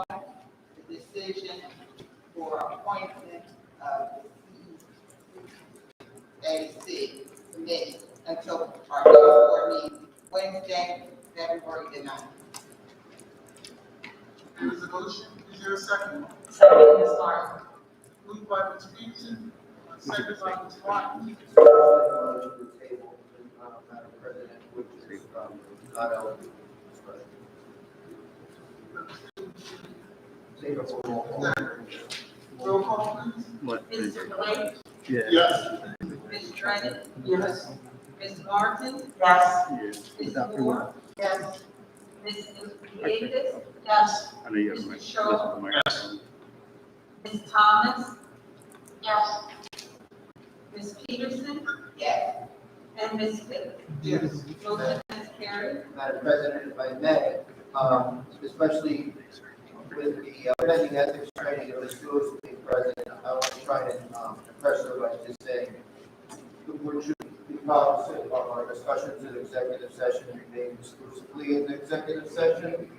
the decision for appointment of the CAC committee until our next board meeting, Wednesday, February the 9th. There is a motion. Is there a second? Second, Ms. Martin. Moved by Ms. Peterson, second by Ms. Martin. Madam President, which is not eligible. Take a roll call. Roll call, please. Mr. Blake? Yes. Ms. Drennan? Yes. Ms. Martin? Yes. Ms. Moore? Yes. Ms. Davis? Yes. I know you have Mr. Shaw? Yes. Ms. Thomas? Yes. Ms. Peterson? Yes. And Ms. Fitt? Yes. Motion is carried. Madam President, if I may, especially with the pending ethics training of the school committee president, I want to try and impress her by just saying the board should be cognizant of our discussions in executive session remain exclusively in the executive session.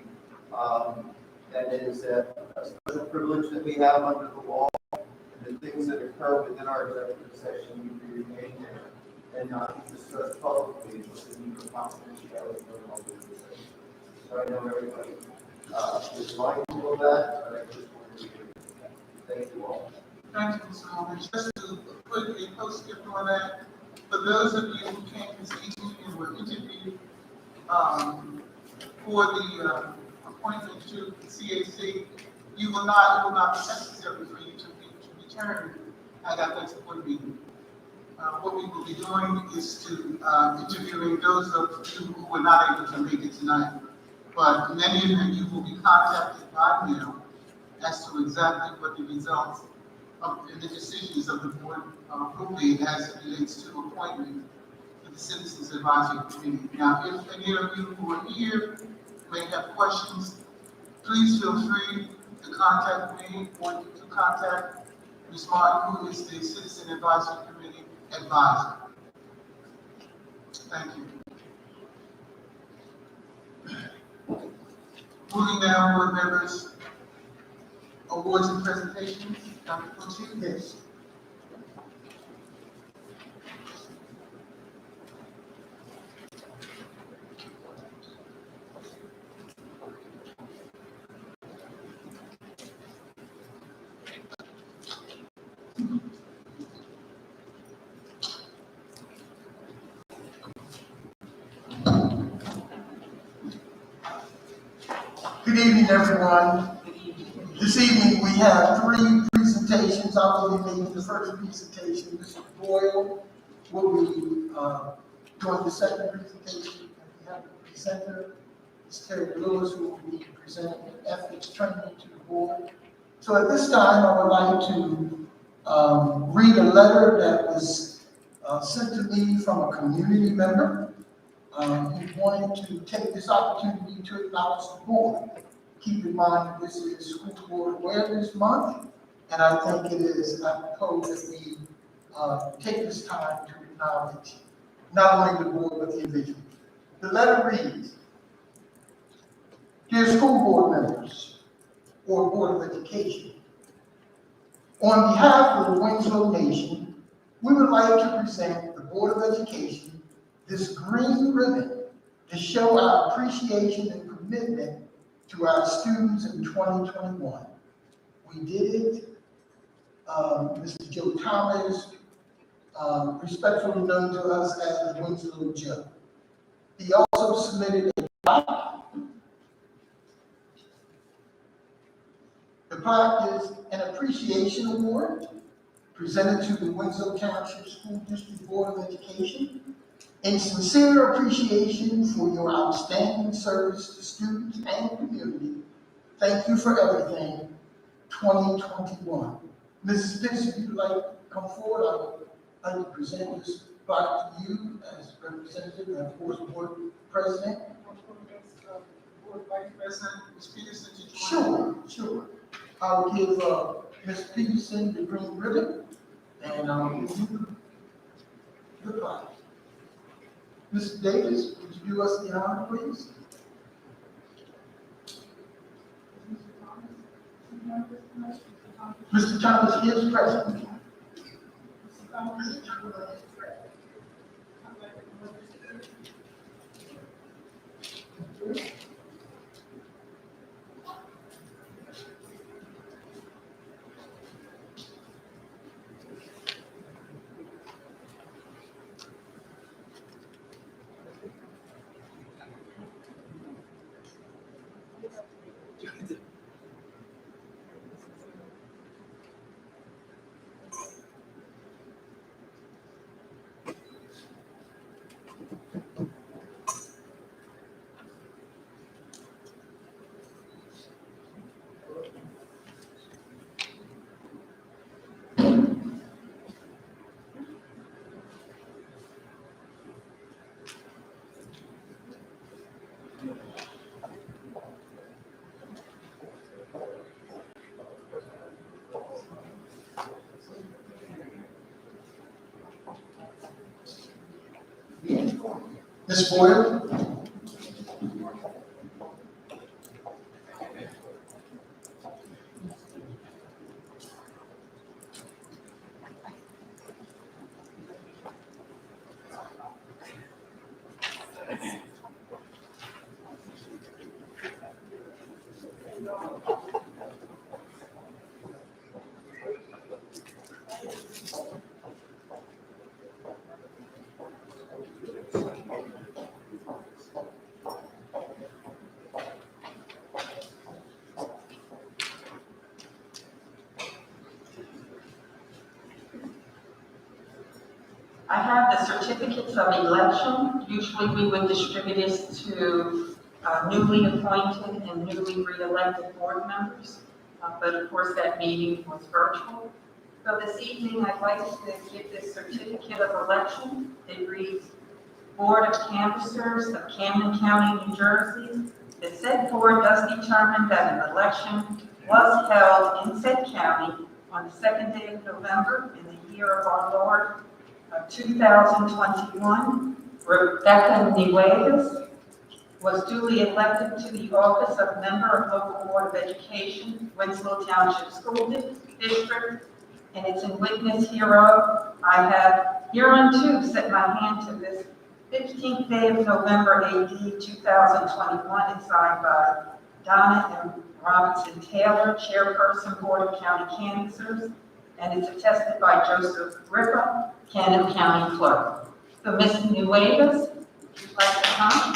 That is a special privilege that we have under the law, and the things that occur within our executive session need to remain and not be discussed publicly with the need for confidentiality. So I know everybody is mindful of that, but I just wanted to thank you all. Thank you, Mr. Holman. Just to put a postscript on that, for those of you who came this evening and were interviewed for the appointment to the CAC, it will not be necessary for you to return at that next board meeting. What we will be doing is to interviewing those of you who were not able to make it tonight. But many of you will be contacted by mail as to exactly what the results of and the decisions of the board will be as it relates to appointment to the Citizens Advisory Committee. Now, if any of you who are here may have questions, please feel free to contact me or to contact Ms. Martin, who is the Citizen Advisory Committee advisor. Thank you. Moving now, board members, awards and presentations. Dr. Pucci? Yes. Good evening, everyone. This evening we have three presentations. I will be making the first presentation. Mr. Boyle will be doing the second presentation. And we have the presenter, Ms. Terry Lewis, who will be presenting ethics training to the board. So at this time, I would like to read a letter that was sent to me from a community member. Who wanted to take this opportunity to acknowledge the board. Keep in mind, this is School Board Awareness Month, and I think it is apropos that we take this time to acknowledge not only the board, but the individual. The letter reads, Dear school board members, or Board of Education, on behalf of the Winslow Nation, we would like to present the Board of Education this green ribbon to show our appreciation and commitment to our students in 2021. We did it. Mr. Joe Thomas, respectfully known to us as the Winslow Joe. He also submitted a plaque. The plaque is an appreciation award presented to the Winslow Township School District Board of Education in sincere appreciation for your outstanding service to students and community. Thank you for everything, 2021. Mrs. Pitts, if you'd like to come forward, I would like to present this plaque to you as representative and of course board president. Board vice president, Ms. Peterson, to join. Sure. I'll give Ms. Peterson the green ribbon and I'll give you the plaque. Mr. Davis, would you do us the honor, please? Mr. Thomas is present. Ms. Boyle? I have the certificates of election. Usually we would distribute this to newly appointed and newly re-elected board members. But of course that meeting was virtual. So this evening I'd like to give this certificate of election. It reads, Board of Canvassers of Camden County, New Jersey. The said board does determine that an election was held in said county on the 2nd day of November in the year of our Lord, 2021, Rebecca Nieves was duly elected to the office of member of local board of education, Winslow Township School District, and it's in witness hereof. I have hereunto set my hand to this 15th day of November AD 2021 and signed by Donna M. Robinson Taylor, Chairperson, Board of County Canvassers, and it's attested by Joseph Ripper, Camden County Clerk. So, Ms. Nuevas, would you like to come?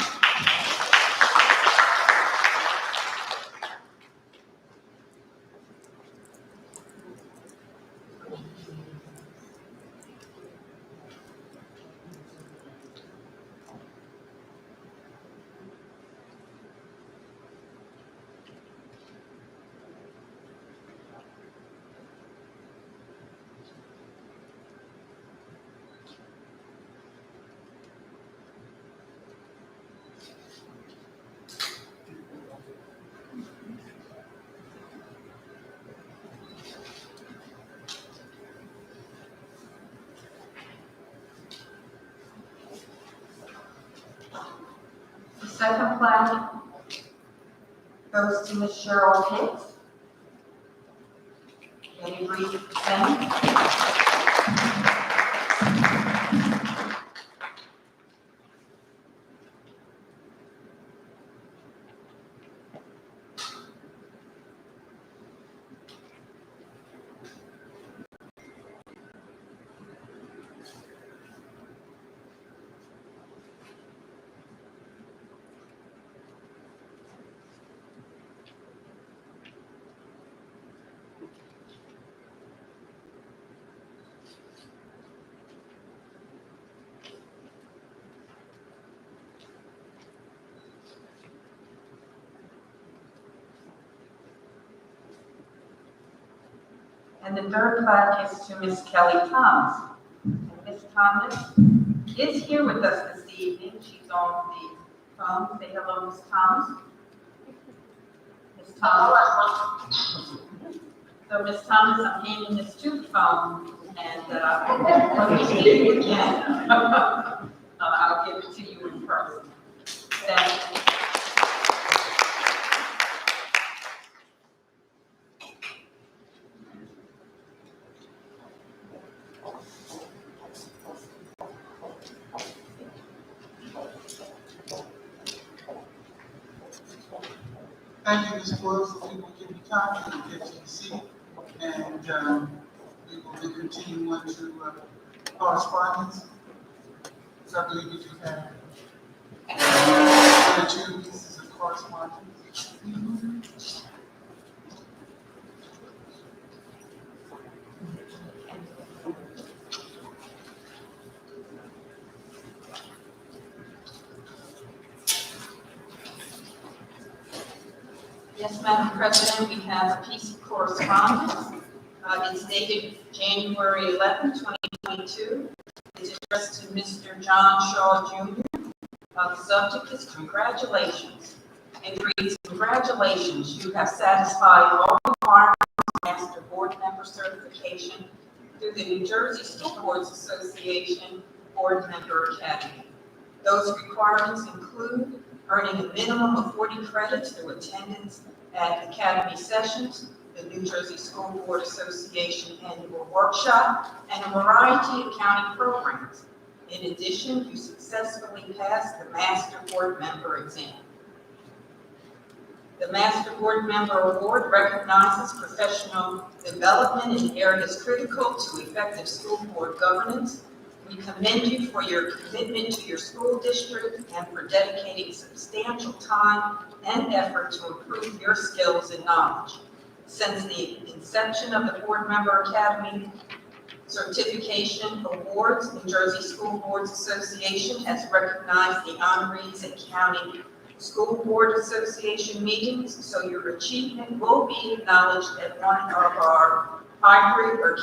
The second plaque goes to Ms. Cheryl Hicks. Any brief thing? And the third plaque is to Ms. Kelly Thomas. And Ms. Thomas is here with us this evening. She's on the phone. Say hello, Ms. Thomas. Ms. Thomas. So, Ms. Thomas, I'm handing this to the phone, and when we see you again, I'll give it to you in person. Thank you. Thank you, Ms. Boyle, so we will give you time to get to the seat, and, we will be continuing on to, correspondence. So I believe we do have one or two pieces of correspondence. Yes, Madam President, we have a piece of correspondence. It's dated January 11, 2022. It's addressed to Mr. John Shaw Jr. The subject is congratulations. And reads, congratulations, you have satisfied all requirements of Master Board Member Certification through the New Jersey School Boards Association Board Member Academy. Those requirements include earning a minimum of 40 credits through attendance at Academy sessions, the New Jersey School Board Association annual workshop, and a variety of county programs. In addition, you successfully passed the Master Board Member exam. The Master Board Member Award recognizes professional development in areas critical to effective school board governance. We commend you for your commitment to your school district and for dedicating substantial time and effort to improve your skills and knowledge. Since the inception of the Board Member Academy Certification Awards, New Jersey School Boards Association has recognized the honorees at county school board association meetings, so your achievement will be acknowledged at one of our hybrid or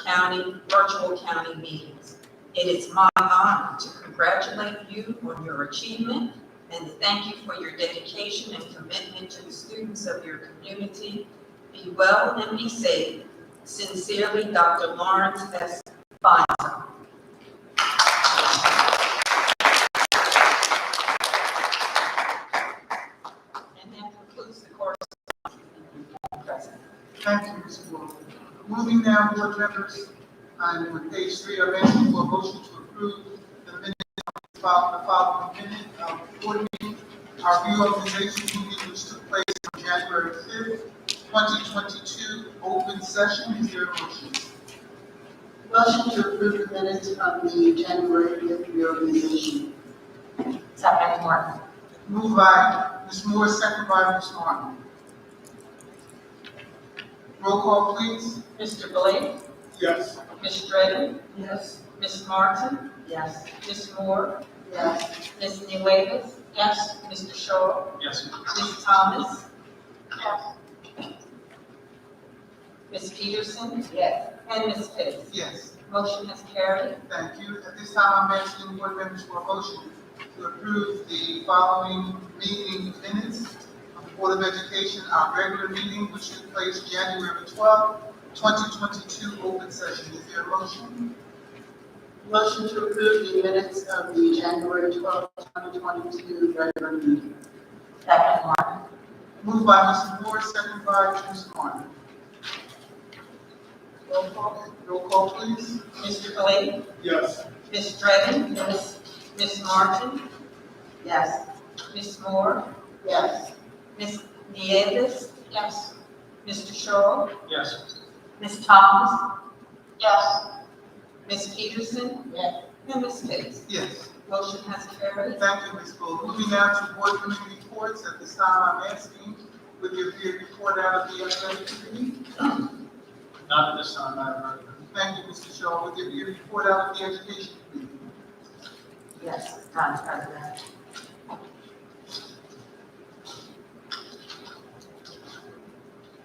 virtual county meetings. It is my honor to congratulate you on your achievement and to thank you for your dedication and commitment to the students of your community. Be well and be safe. Sincerely, Dr. Lawrence S. Feinstein. And that concludes the correspondence. Thank you, Ms. Boyle. Moving now, board members, I'm on page 3, I'm asking for a motion to approve the minutes of the following minute of the board meeting. Our reorganization meeting, which took place on January 5th, 2022, open session. Is there a motion? Motion to approve the minutes of the January 5th reorganization. Second, Martin. Moved by Ms. Moore, second by Ms. Martin. Roll call, please. Mr. Blake, Yes. Ms. Dredden, Yes. Ms. Martin, Yes. Ms. Moore, Yes. Ms. Nuevas, yes, Mr. Shaw, Yes. Ms. Thomas, Yes. Ms. Peterson, Yes. and Ms. Pitts. Yes. Motion is carried. Thank you. At this time, I'm asking board members for a motion to approve the following meeting minutes of the Board of Education, our regular meeting, which took place January 12th, 2022, open session. Is there a motion? Motion to approve the minutes of the January 12th, 2022 regular meeting. Second, Martin. Moved by Mr. Moore, second by Ms. Martin. Roll call, please. Mr. Blake, Yes. Ms. Dredden, Ms. Martin, Yes. Ms. Moore, Yes. Ms. Nieves, Yes. Mr. Shaw, Yes. Ms. Thomas, Yes. Ms. Peterson, Yes. and Ms. Pitts. Yes. Motion has carried. Thank you, Ms. Bull. Moving now to board committee reports. At this time, I'm asking, would there be a report out of the athletic committee? Not at this time, Madam President. Thank you, Mr. Shaw. Would there be a report out of the education committee? Yes, Madam President.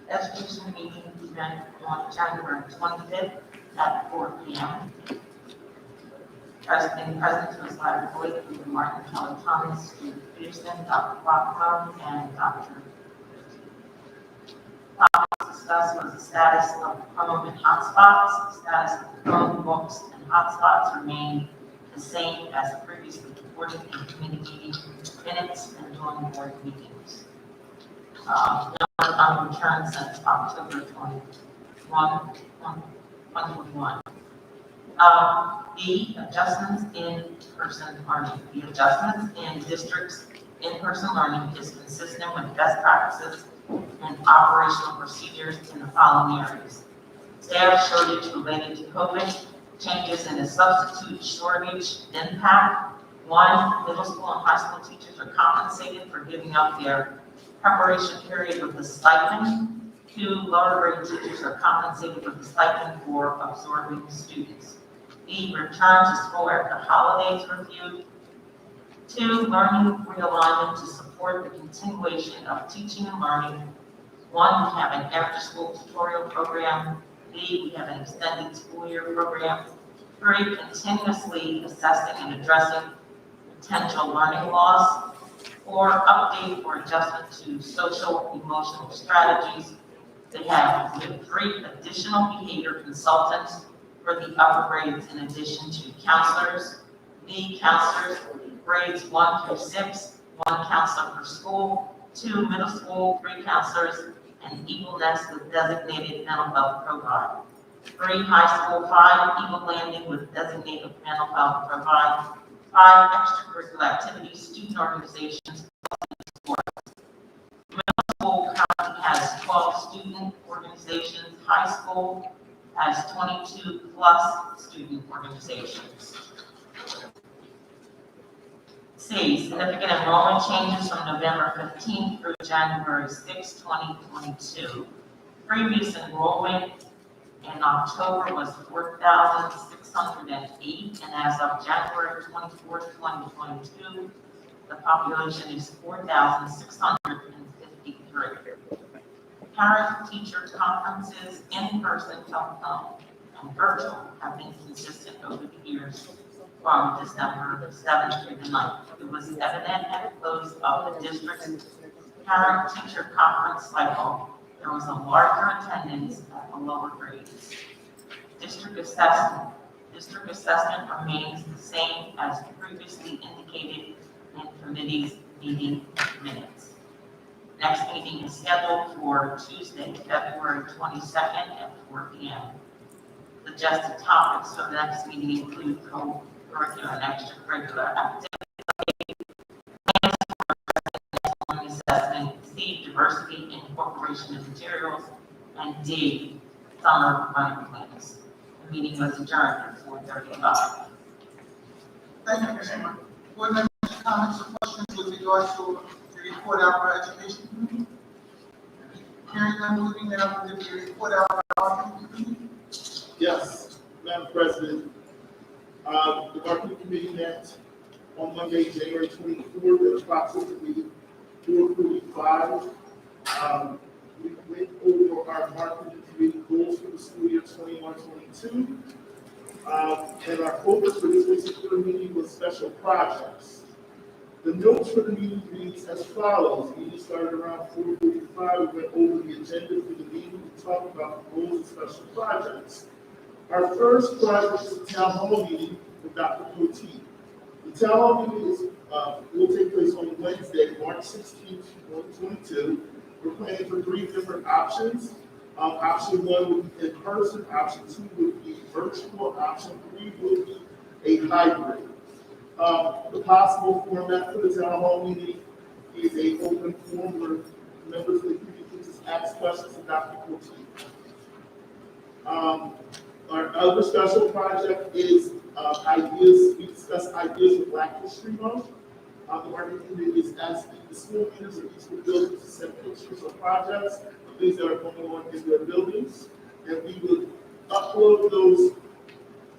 Education meeting began on January 25th at 4 p.m. President was Larry Boyd, Martin Kelly Thomas, Steve Peterson, Dr. Blackwell, and Dr. Topics discussed was the status of Chrome and hotspots. The status of Chromebooks and hotspots remain the same as previously reported in committee meeting minutes and during board meetings. Number unreturned since October 21. The adjustments in person learning. The adjustments in districts in-person learning is consistent with best practices and operational procedures in the following areas. Staff shortage related to COVID, changes in the substitute shortage impact. 1, middle school and high school teachers are compensated for giving up their preparation period with the stipend. 2, lower grade teachers are compensated with the stipend for absorbing students. B, return to school after holidays reviewed. 2, learning realignment to support the continuation of teaching and learning. 1, we have an after-school tutorial program. B, we have an extended school year program. 3, continuously assessing and addressing potential learning loss. 4, update or adjustment to social emotional strategies. They have 3 additional behavior consultants for the upper grades in addition to counselors. B, counselors, grades 1 through 6, 1 counselor per school, 2 middle school, 3 counselors, and Eagle Nest with designated mental health provider. 3, high school, 5, Eagle Landing with designated mental health provider. 5, extracurricular activities, student organizations, and sports. Middle school currently has 12 student organizations. High school has 22 plus student organizations. C, significant enrollment changes from November 15th through January 6, 2022. Previous enrollment in October was 4,608, and as of January 24th, 2022, the population is 4,653. Parent-teacher conferences, in-person, telephone, and virtual have been consistent over the years from December 7th through the 9th. It was evident at the close of the district's parent-teacher conference cycle, there was a larger attendance at the lower grades. District assessment remains the same as previously indicated in committee's meeting minutes. Next meeting is scheduled for Tuesday, February 22nd at 4 p.m. Suggested topics for the next meeting include co-curricular and extracurricular activities, assessment, C, diversity and incorporation of materials, and D, summer learning plans. The meeting was adjourned at 4:35. Thank you, Ms. Hammer. Board members, comments or questions with regards to the report out for education committee? Hearing none, moving now to the report out for marketing committee. Yes, Madam President. The marketing committee met on Monday, January 24th, at approximately 4:45. We went over our marketing committee goals for the school year 21-22. And our focus for this particular meeting was special projects. The notes for the meeting reads as follows. The meeting started around 4:45. We went over the agenda for the meeting. We talked about the goals and special projects. Our first project is the town hall meeting with Dr. Cote. The town hall meeting will take place on Wednesday, March 16th, 2022. We're planning for 3 different options. Option 1 would be in person, option 2 would be virtual, option 3 would be a hybrid. The possible format for the town hall meeting is an open forum where members of the community can just ask questions of Dr. Cote. Our other special project is ideas. We discuss ideas of Black History Month. The marketing committee is asking the school leaders of each of the buildings to send pictures of projects, of things that are going on in their buildings, and we would upload those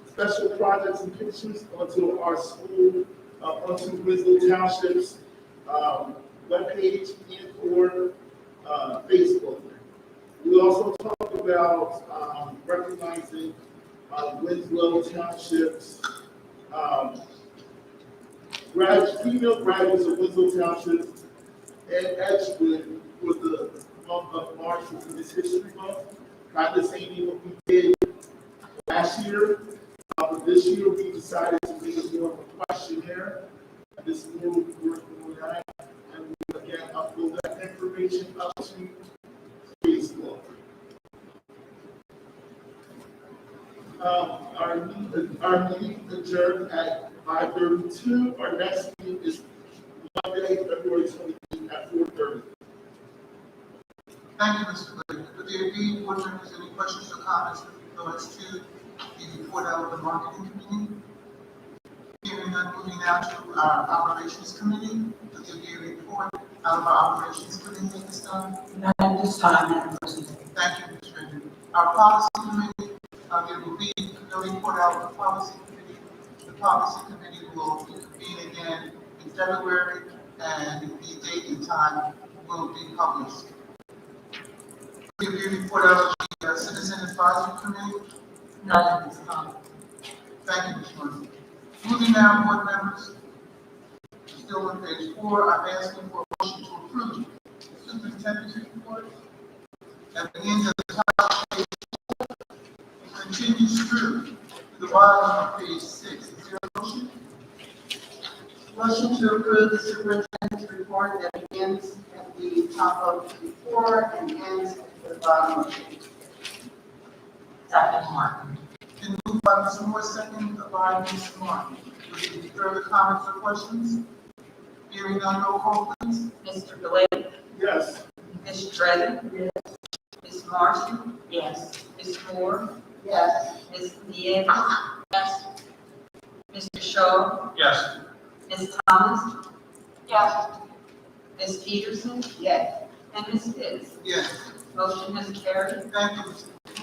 special projects and pictures onto our school, onto Winslow Township's webpage and or Facebook. We also talked about recognizing Winslow Township's female graduates of Winslow Township and Edgewood for the month of March, which is Miss History Month. Kind of same what we did last year. But this year we decided to make it more of a questionnaire. This year we'll be working on that, and we will again upload that information up to Facebook. Our meeting adjourned at 5:32. Our next meeting is Monday, February 28th at 4:30. Thank you, Mr. Blake. Would there be, board members, any questions or comments with regards to the report out of the marketing committee? Hearing none, moving now to our operations committee. Would there be a report out of our operations committee at this time? Not at this time, Madam President. Thank you, Ms. Redmond. Our policy committee, there will be no report out of the policy committee. The policy committee will convene again in February, and the date and time will be published. Will there be a report out of the citizen advisory committee? Not at this time. Thank you, Ms. Murphy. Moving now, board members, still on page 4, I'm asking for a motion to approve the superintendent's report that begins at the top of page 4 and continues through to the bottom of page 6. Is there a motion? Motion to approve the superintendent's report that begins at the top of page 4 and ends at the bottom of page 6. Second, Martin. Been moved by Ms. Moore, second by Ms. Martin. Will there be further comments or questions? Hearing none, roll call, please. Mr. Blake? Yes. Ms. Dredden? Yes. Ms. Martin? Yes. Ms. Moore? Yes. Ms. Nieves? Yes. Mr. Shaw? Yes. Ms. Thomas? Yes. Ms. Peterson? Yes. And Ms. Pitts? Yes. Motion has carried. Thank you.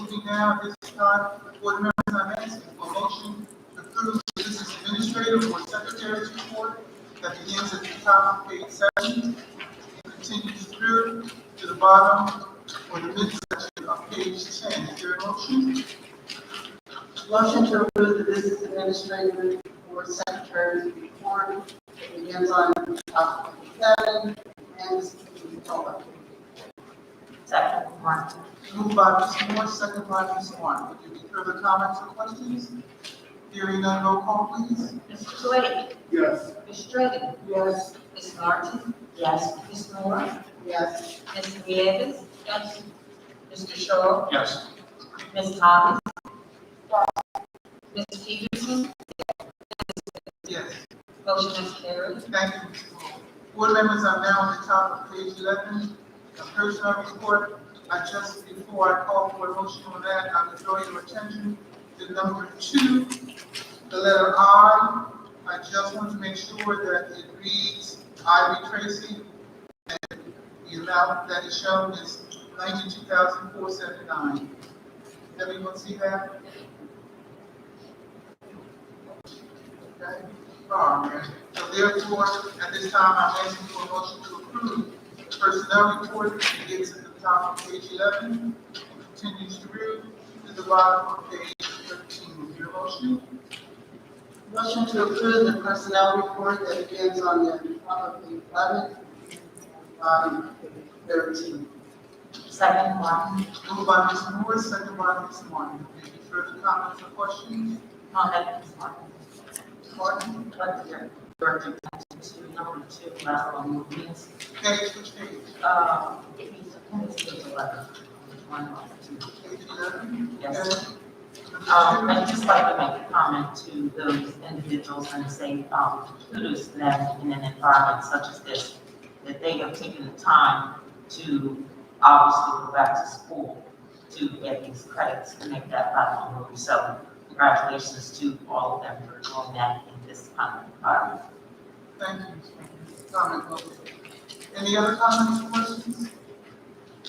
Moving now, at this time, board members, I'm asking for a motion to approve the business administrator or secretary's report that begins at the top of page 7 and continues through to the bottom or the midsection of page 10. Is there a motion? Motion to approve the business administrator or secretary's report that begins on top of page 7 and ends at the top of page 8. Second, Martin. Moved by Ms. Moore, second by Ms. Martin. Would there be further comments or questions? Hearing none, roll call, please. Mr. Blake? Yes. Ms. Dredden? Yes. Ms. Martin? Yes. Ms. Moore? Yes. Ms. Nieves? Yes. Mr. Shaw? Yes. Ms. Thomas? Ms. Peterson? Yes. Motion is carried. Thank you, Ms. Moore. Board members, I'm now on the top of page 11. The personnel report, just before I call for a motion on that, I would draw your attention to number 2, the letter I. I just want to make sure that it reads Ivy Tracy, and the amount that is shown is $92,479. Everyone see that? Okay. All right. So therefore, at this time, I'm asking for a motion to approve the personnel report that begins at the top of page 11 and continues through to the bottom of page 13. Is there a motion? Motion to approve the personnel report that begins on the top of page 11 and bottom of page 13. Second, Martin. Moved by Ms. Moore, second by Ms. Martin. Any further comments or questions? Ms. Martin. Martin? What is your attention to number 2, lateral movements? Page, which page? It's page 11. One of the 2. Page 11? Yes. Okay. I'd just like to make a comment to those individuals and say, kudos to them in an environment such as this, that they have taken the time to obviously go back to school to get these credits to make that lateral move. So congratulations to all of them for doing that in this kind of environment. Thank you. Comment, please. Any other comments or questions?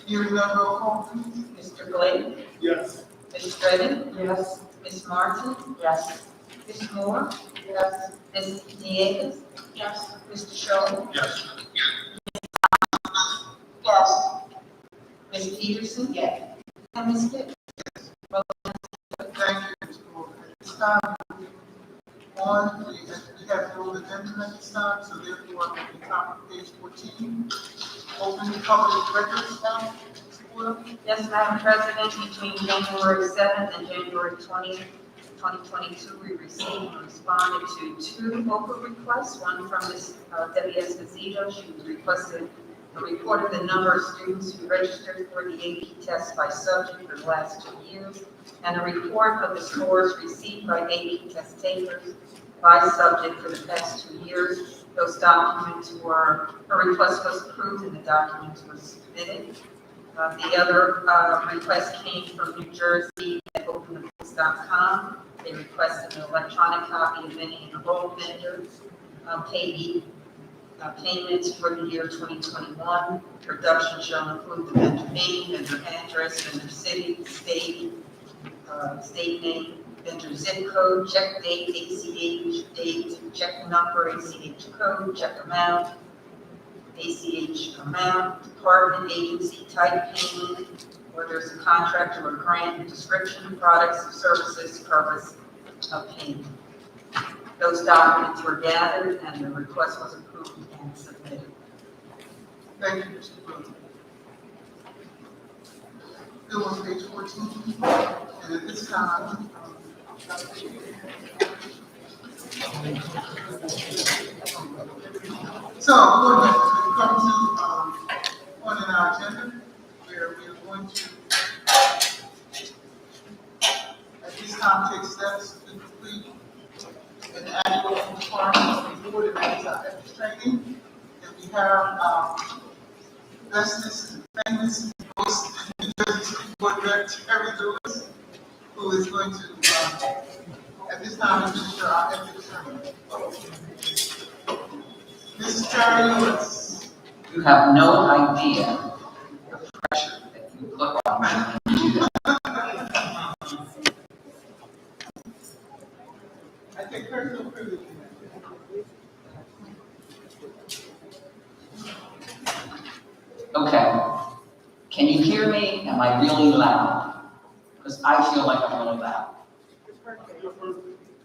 Hearing none, roll call, please. Mr. Blake? Yes. Ms. Dredden? Yes. Ms. Martin? Yes. Ms. Moore? Yes. Ms. Nieves? Yes. Mr. Shaw? Yes. Yes. Ms. Peterson? Yes. And Ms. Pitts? Thank you, Ms. Moore. At this time, we have no agenda at this time, so therefore, I'm at the top of page 14. Open the public records now, Ms. Moore. Yes, Madam President, between January 7th and January 20th, 2022, we received and responded to 2 local requests. One from Ms. Debbie Esposito. She requested a report of the number of students who registered for the AP test by subject for the last 2 years, and a report of the scores received by AP test takers by subject for the past 2 years. Those documents were, a request was approved and the documents were submitted. The other request came from New Jersey at openthebooks.com. They requested an electronic copy of many enrolled vendors, payments for the year 2021. Production shall include the vendor name, vendor address, vendor city, state name, vendor zip code, check date, ACH date, check number, ACH code, check amount, ACH amount, department, agency, type payment, whether there's a contract or a grant, description, products, services, purpose of payment. Those documents were gathered and the request was approved and submitted. Thank you, Mr. Booth. Bill on page 14, and at this time, so, board members, we come to, on our agenda, where we are going to, at this time, take steps to complete an annual requirement of the board and ethics training. And we have, bestest and famous host New Jersey Board Rep Terry Lewis, who is going to, at this time, administer our ethics training. Mrs. Terry Lewis. You have no idea the pressure that you put on me when you do that. I take personal privilege in that. Okay. Can you hear me? Am I really loud? Because I feel like I'm really loud.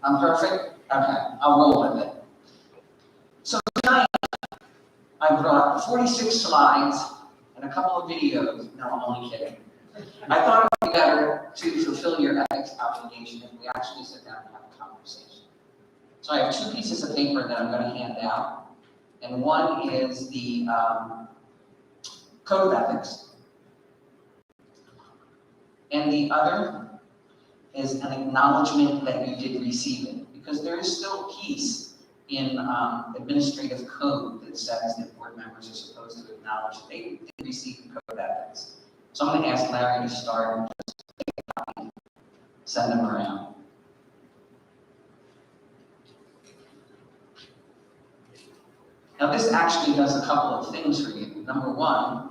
I'm perfect? Okay, I'll roll with it. So tonight, I brought 46 slides and a couple of videos. No, I'm only kidding. I thought it would be better to fulfill your ethics obligation if we actually sit down and have a conversation. So I have 2 pieces of paper that I'm going to hand out. And one is the Code of Ethics. And the other is an acknowledgement that you did receive it. Because there is still a piece in administrative code that says that board members are supposed to acknowledge that they did receive the Code of Ethics. So I'm going to ask Larry to start and just take a copy, send them around. Now this actually does a couple of things for you. Number one,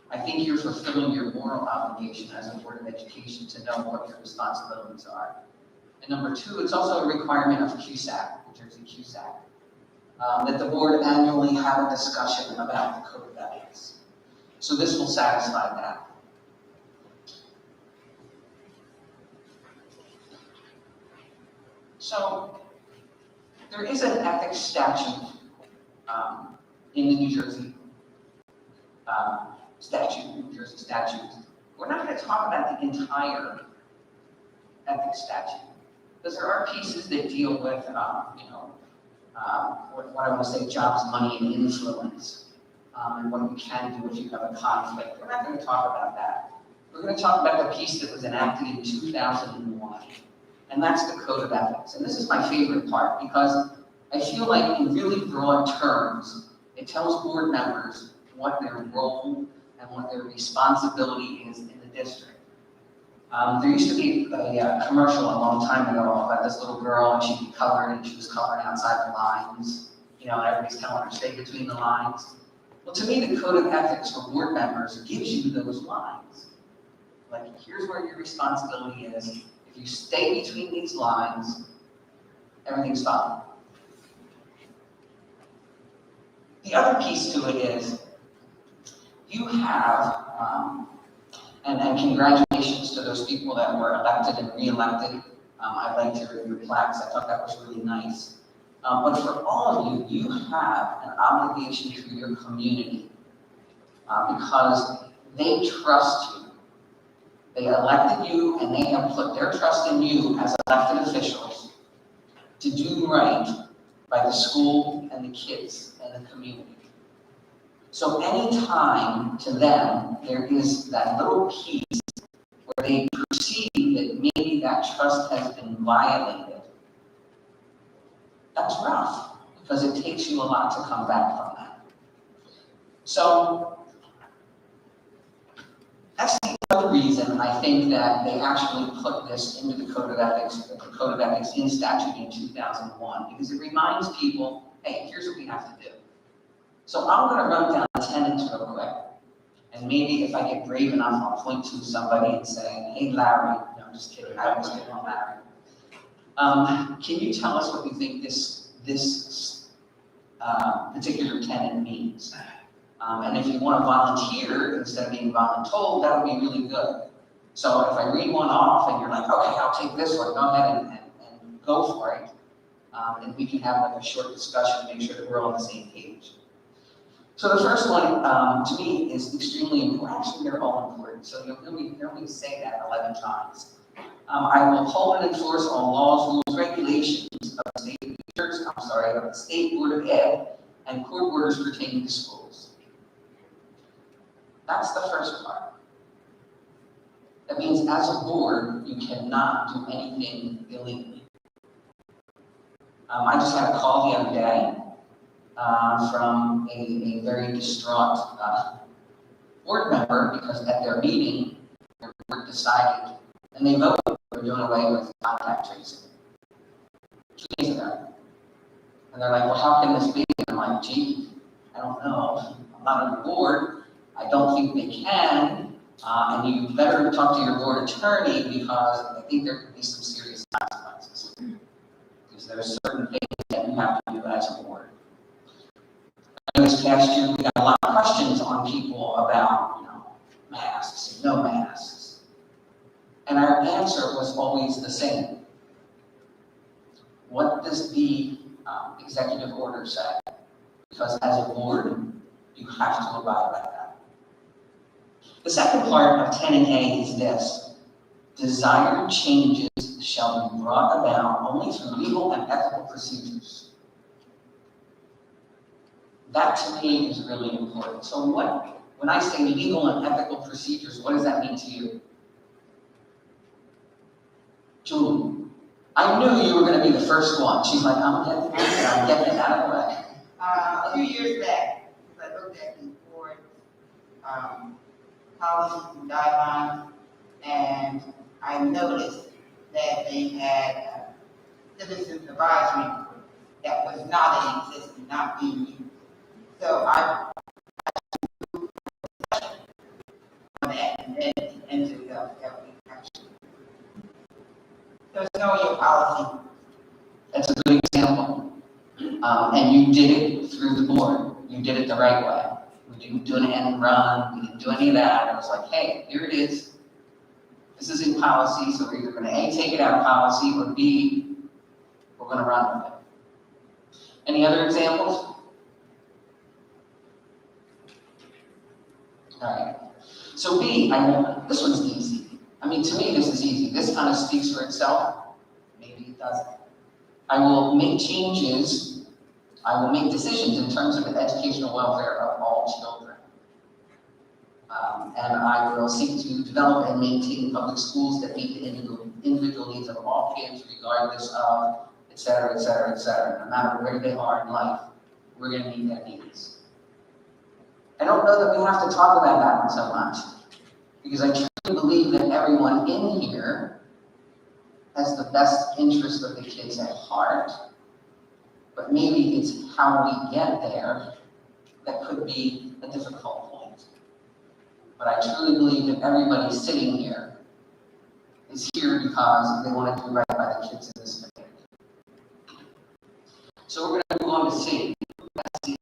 I think you're fulfilling your moral obligation as a Board of Education to know what your responsibilities are. And number 2, it's also a requirement of CUSAC, New Jersey CUSAC, that the board annually have a discussion about the Code of Ethics. So this will satisfy that. So there is an ethics statute in the New Jersey statute. We're not going to talk about the entire ethics statute, because there are pieces that deal with, what I want to say, jobs, money, and influence, and what you can do if you have a conflict. We're not going to talk about that. We're going to talk about the piece that was enacted in 2001, and that's the Code of Ethics. And this is my favorite part, because I feel like in really broad terms, it tells board members what their role and what their responsibility is in the district. There used to be a commercial a long time ago about this little girl, and she'd be covered, and she was covered outside the lines. Everybody's telling her to stay between the lines. Well, to me, the Code of Ethics for board members gives you those lines. Like, here's where your responsibility is. If you stay between these lines, everything's fine. The other piece to it is, you have, and congratulations to those people that were elected and re-elected. I'd like to read your plaques. I thought that was really nice. But for all of you, you have an obligation to your community because they trust you. They elected you, and they have put their trust in you as elected officials to do right by the school and the kids and the community. So anytime to them there is that little piece where they perceive that maybe that trust has been violated, that's rough, because it takes you a lot to come back from that. So that's the other reason I think that they actually put this into the Code of Ethics, in statute in 2001, because it reminds people, hey, here's what we have to do. So I'm going to run down tenants real quick, and maybe if I get brave enough, I'll point to somebody and say, hey, Larry, no, I'm just kidding, I was kidding on Larry. Can you tell us what you think this particular tenant means? And if you want to volunteer instead of being voluntold, that would be really good. So if I read one off and you're like, okay, I'll take this one, go ahead and go for it. And we can have like a short discussion, make sure that we're on the same page. So the first one, to me, is extremely important. Actually, they're all important. So you'll hear me say that 11 times. I will uphold and enforce all laws, rules, regulations of the State Board of Ed and court orders pertaining to schools. That's the first part. That means as a board, you cannot do anything illegally. I just had a call the other day from a very distraught board member because at their meeting, their board decided, and they voted for doing away with contact tracing 2 days ago. And they're like, well, how can this be? And I'm like, gee, I don't know. I'm not on the board. I don't think they can. And you better talk to your board attorney because I think there could be some serious consequences. Because there are certain things that you have to do as a board. This past year, we got a lot of questions on people about, masks and no masks. And our answer was always the same. What does the executive order say? Because as a board, you have to abide by that. The second part of 10A is this: desired changes shall be brought about only through legal and ethical procedures. That to me is really important. So when I say legal and ethical procedures, what does that mean to you? Julie, I knew you were going to be the first one. She's like, I'm getting it out of the way. A few years back, I looked at the board policies and guidelines, and I noticed that they had a citizens advisory board that was not in existence, not being used. So I on that and then entered the action. So know your policy. That's a good example. And you did it through the board. You did it the right way. We didn't do an end run. We didn't do any of that. It was like, hey, here it is. This is in policy, so we're either going to A, take it out of policy, or B, we're going to run with it. Any other examples? All right. So B, this one's easy. I mean, to me, this is easy. This kind of speaks for itself. Maybe it doesn't. I will make changes. I will make decisions in terms of the educational welfare of all children. And I will seek to develop and maintain public schools that meet the individual needs of all kids, regardless of, et cetera, et cetera, et cetera. No matter where they are in life, we're going to meet their needs. I don't know that we have to talk about that so much, because I truly believe that everyone in here has the best interest of the kids at heart, but maybe it's how we get there that could be a difficult point. But I truly believe that everybody sitting here is here because they want to do right by the kids in this community. So we're going to move on to C. Let's see.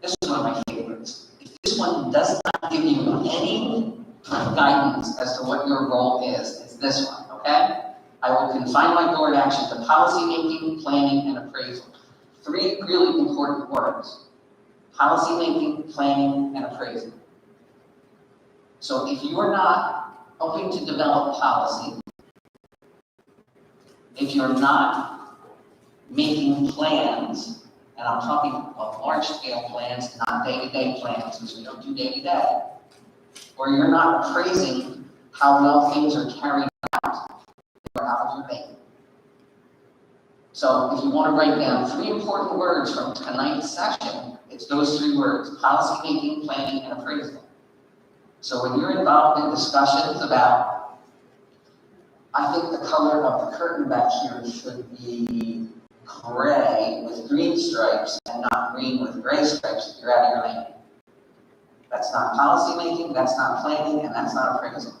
This is one of my favorites. If this one does not give you any guidance as to what your role is, it's this one, okay? I will confine my board action to policy making, planning, and appraisal. 3 really important words: policy making, planning, and appraisal. So if you are not helping to develop policy, if you're not making plans, and I'm talking about large-scale plans, not day-to-day plans, because we don't do day-to-day, or you're not appraising how well things are carried out, you're out of your vein. So if you want to write down 3 important words from tonight's session, it's those 3 words: policy making, planning, and appraisal. So when you're involved in discussions about, I think the color of the curtain back here should be gray with green stripes and not green with gray stripes, you're out of your lane. That's not policy making, that's not planning, and that's not appraisal.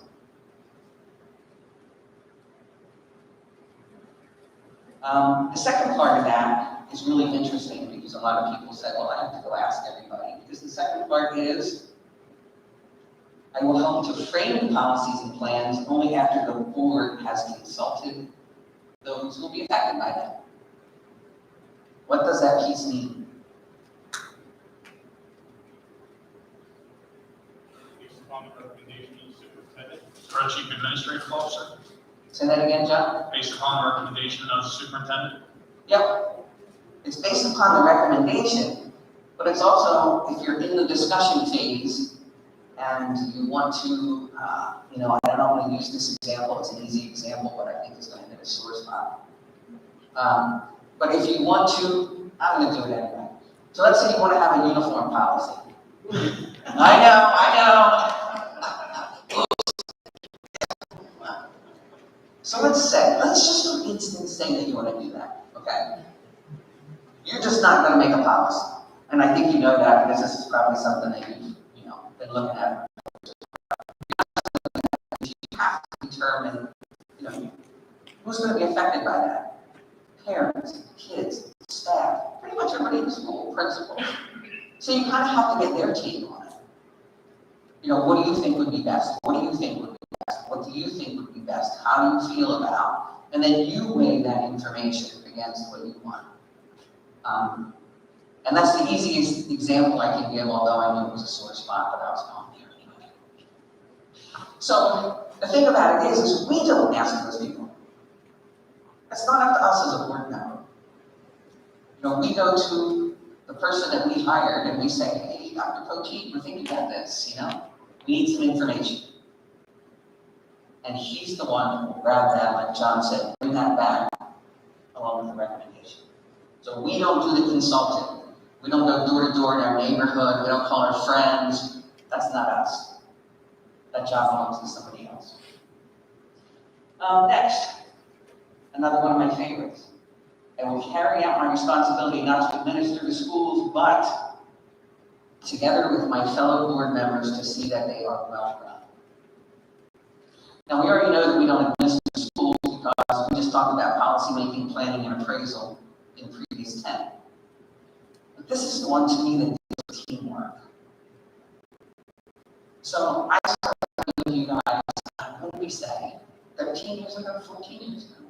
The second part of that is really interesting because a lot of people say, well, I have to go ask everybody. Because the second part is, I will help to frame the policies and plans only after the board has consulted those who will be affected by them. What does that piece mean? Based upon the recommendation of the superintendent or chief administrative officer, Say that again, John? based upon the recommendation of the superintendent. Yep. It's based upon the recommendation, but it's also, if you're in the discussion phase and you want to, I don't want to use this example, it's an easy example, but I think it's going to hit a sore spot. But if you want to, I'm going to do it anyway. So let's say you want to have a uniform policy. I know. So let's just for instance say that you want to do that, okay? You're just not going to make a policy. And I think you know that because this is probably something that you've, been looking at. You have to determine, who's going to be affected by that. Parents, kids, staff, pretty much everybody in the school, principals. So you kind of have to get their take on it. What do you think would be best? What do you think would be best? What do you think would be best? How do you feel about? And then you weigh that information against what you want. And that's the easiest example I can give, although I knew it was a sore spot, but I was going there anyway. So the thing about it is we don't ask those people. It's not up to us as a board member. We go to the person that we hired and we say, hey, Dr. Poteet, we're thinking about this, we need some information. And he's the one who will grab that, like John said, bring that back along with the recommendation. So we don't do the consulting. We don't go door to door in our neighborhood. We don't call our friends. That's not us. That job belongs to somebody else. Next, another one of my favorites. I will carry out my responsibility not to administer the schools, but together with my fellow board members to see that they are well run. Now, we already know that we don't administer the schools because we just talked about policy making, planning, and appraisal in previous 10. But this is the one to me that deals with teamwork. So I started with you guys, what did we say? 13 years ago, 14 years ago?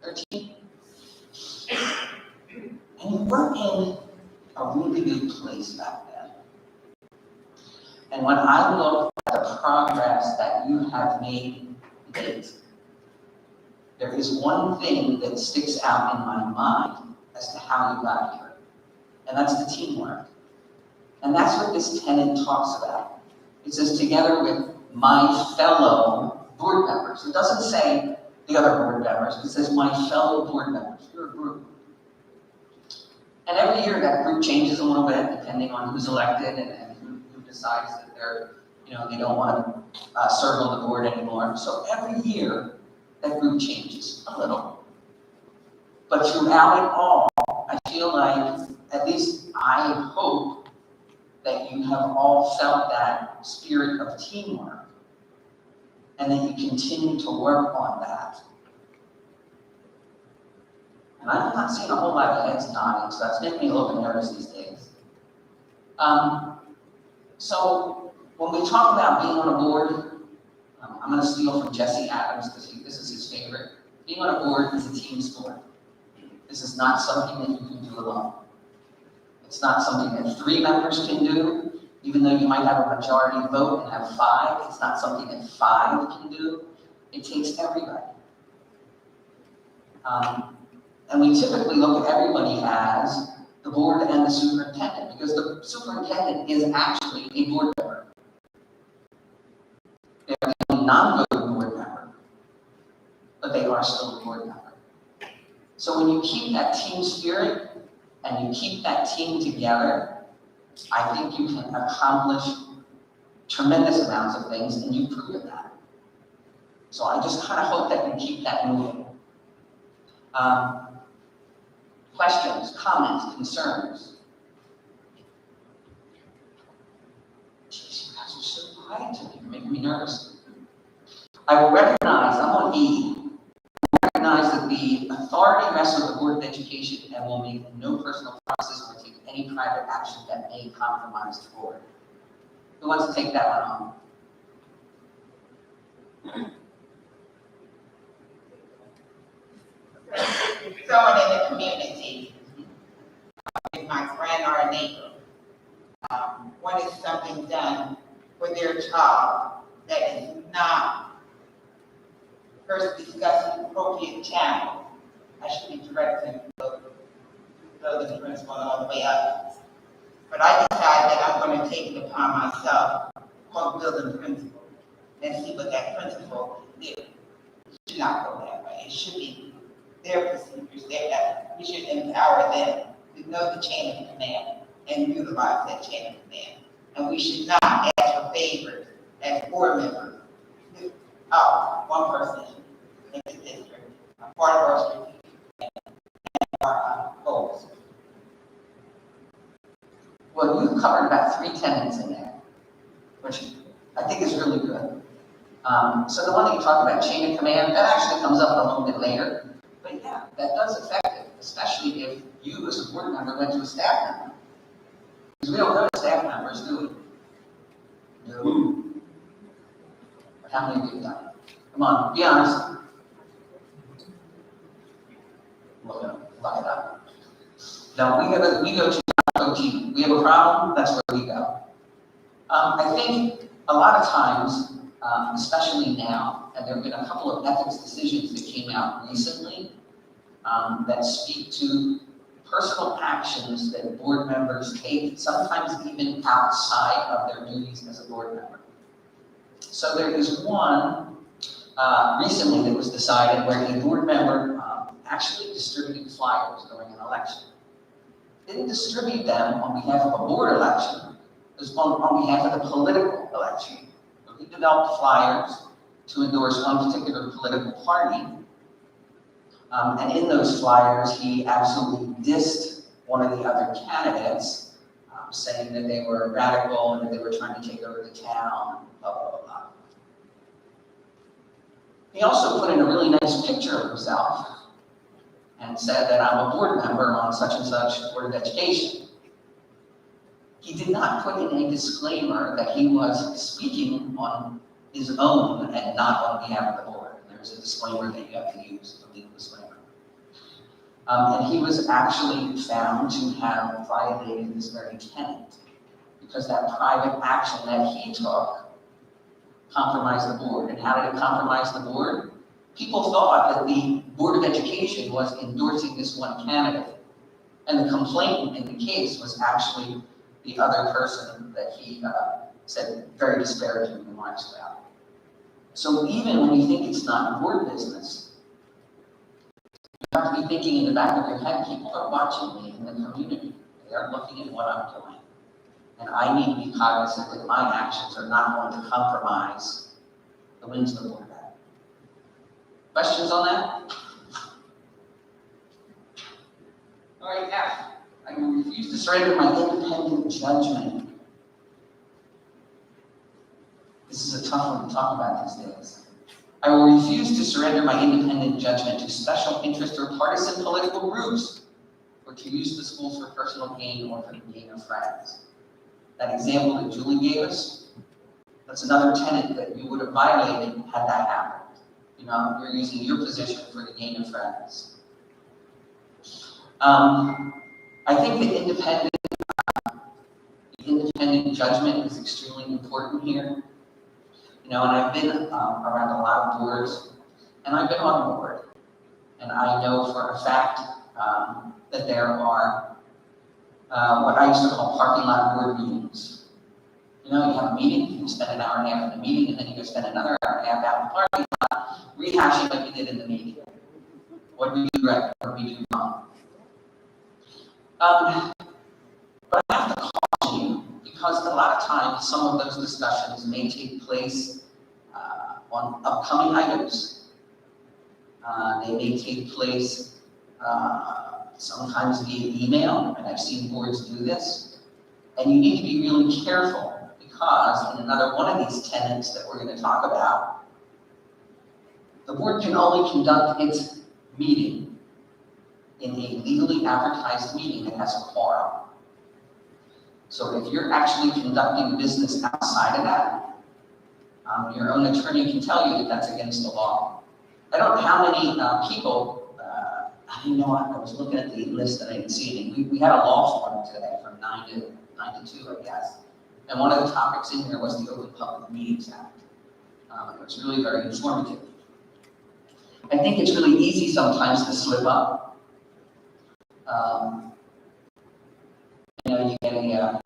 13? And you were in a really good place back then. And when I look at the progress that you have made to date, there is one thing that sticks out in my mind as to how you got here. And that's the teamwork. And that's what this tenet talks about. It says together with my fellow board members. It doesn't say the other board members. It says my fellow board members. You're a group. And every year that group changes a little bit depending on who's elected and who decides that they don't want to serve on the board anymore. So every year that group changes a little. But throughout it all, I feel like, at least I hope, that you have all felt that spirit of teamwork and that you continue to work on that. And I'm not seeing a whole lot of heads nodding, so that's making me a little bit nervous these days. So when we talk about being on a board, I'm going to steal from Jesse Adams because this is his favorite. Being on a board is a team sport. This is not something that you can do alone. It's not something that 3 members can do, even though you might have a majority vote and have 5. It's not something that 5 can do. It takes everybody. And we typically look at everybody as the board and the superintendent, because the superintendent is actually a board member. They're the only non-voting board member, but they are still a board member. So when you keep that team spirit and you keep that team together, I think you can accomplish tremendous amounts of things, and you've proven that. So I just kind of hope that you keep that moving. Questions, comments, concerns? Jeez, you guys are so quiet today, you're making me nervous. I will recognize, I'm on E, recognize that the authority rests with the Board of Education and will make no personal process or take any private action that may compromise the board. Who wants to take that one on? Someone in the community, is my friend or a neighbor, wanted something done for their child that is not first discussed in appropriate channel, I should be directing the building principal all the way up. But I decided that I'm going to take it upon myself, call the building principal, and see what that principal did. It should not go that way. It should be their procedures, we should empower them to know the chain of command and utilize that chain of command. And we should not ask for favors as board members. Oh, one person in the district, a part of our strategic plan and our goals. Well, you've covered about 3 tenets in there, which I think is really good. So the one that you talked about, chain of command, that actually comes up a little bit later. But yeah, that does affect it, especially if you as a board member went to a staff member. Because we don't know staff members, do we? No. But how many of you have done it? Come on, be honest. Look it up. No, we go to OT. We have a problem, that's where we go. I think a lot of times, especially now, and there have been a couple of ethics decisions that came out recently that speak to personal actions that board members take, sometimes even outside of their duties as a board member. So there is one recently that was decided where a board member actually distributed flyers during an election. Didn't distribute them on behalf of a board election, it was on behalf of the political election. So he developed flyers to endorse one particular political party. And in those flyers, he absolutely dissed one of the other candidates, saying that they were radical and that they were trying to take over the town, and blah, blah, blah. He also put in a really nice picture of himself and said that I'm a board member on such and such Board of Education. He did not put in a disclaimer that he was speaking on his own and not on behalf of the board. There's a disclaimer that you have to use, a legal disclaimer. And he was actually found to have violated this very tenet because that private action that he took compromised the board. And how did it compromise the board? People thought that the Board of Education was endorsing this one candidate. And the complainant in the case was actually the other person that he said very disparaging remarks about. So even when you think it's not board business, you have to be thinking in the back of your head, people are watching me in the community. They are looking at what I'm doing. And I need to be cognizant that my actions are not going to compromise the Winslow board. Questions on that? All right, F. I refuse to surrender my independent judgment. This is a tough one to talk about these days. I will refuse to surrender my independent judgment to special interest or partisan political groups, or to use the schools for personal gain or for the gain of friends. That example that Julie gave us, that's another tenet that you would have violated had that happened. You know, you're using your position for the gain of friends. I think the independent judgment is extremely important here. You know, and I've been around a lot of boards, and I've been on a board, and I know for a fact that there are what I used to call parking lot board meetings. You know, you have a meeting, you spend an hour and a half in the meeting, and then you go spend another hour and a half out in the parking lot rehashing what you did in the meeting. what we do right, what we do wrong. But I have to caution you, because a lot of times, some of those discussions may take place on upcoming items. They may take place sometimes via email, and I've seen boards do this. And you need to be really careful, because in another one of these tenets that we're going to talk about, the board can only conduct its meeting in a legally advertised meeting that has a quorum. So if you're actually conducting business outside of that, your own attorney can tell you that that's against the law. I don't know how many people, I was looking at the list and I didn't see any. We had a law forum today from 9 to 2, I guess. And one of the topics in here was the Open Public Meetings Act. It was really very informative. I think it's really easy sometimes to slip up. You get an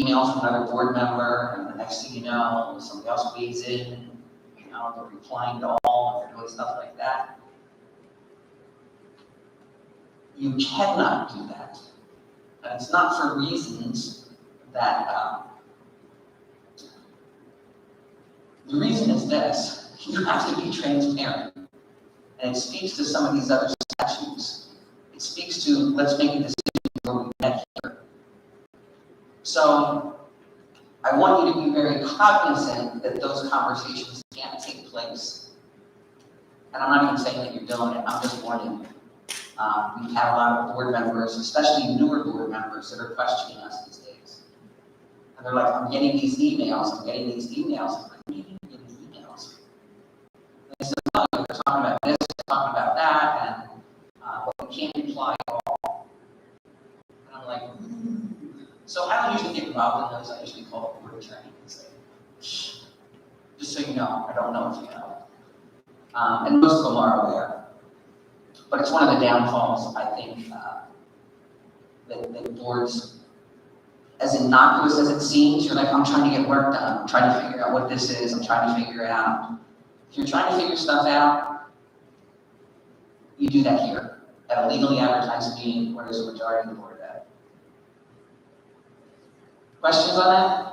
email from another board member, and the next thing you know, somebody else weighs in, they're replying to all, they're doing stuff like that. You cannot do that. And it's not for reasons that, the reason is this: you have to be transparent. And it speaks to some of these other statutes. It speaks to, let's make a decision where we met here. So I want you to be very cognizant that those conversations can't take place. And I'm not even saying that you're doing it, I'm just warning you. We've had a lot of board members, especially newer board members, that are questioning us these days. And they're like, I'm getting these emails. I'm like, you getting these emails? And they said, no, we're talking about this, we're talking about that, and but we can't reply at all. And I'm like, So I don't usually get involved in those. I usually call the board attorney and say, shh, just so you know, I don't know if you know. And most of them are aware. But it's one of the downfalls, I think, that boards, as innocuous as it seems, you're like, I'm trying to get work done. I'm trying to figure out what this is. I'm trying to figure it out. If you're trying to figure stuff out, you do that here at a legally advertised meeting where there's a majority of the board at. Questions on that?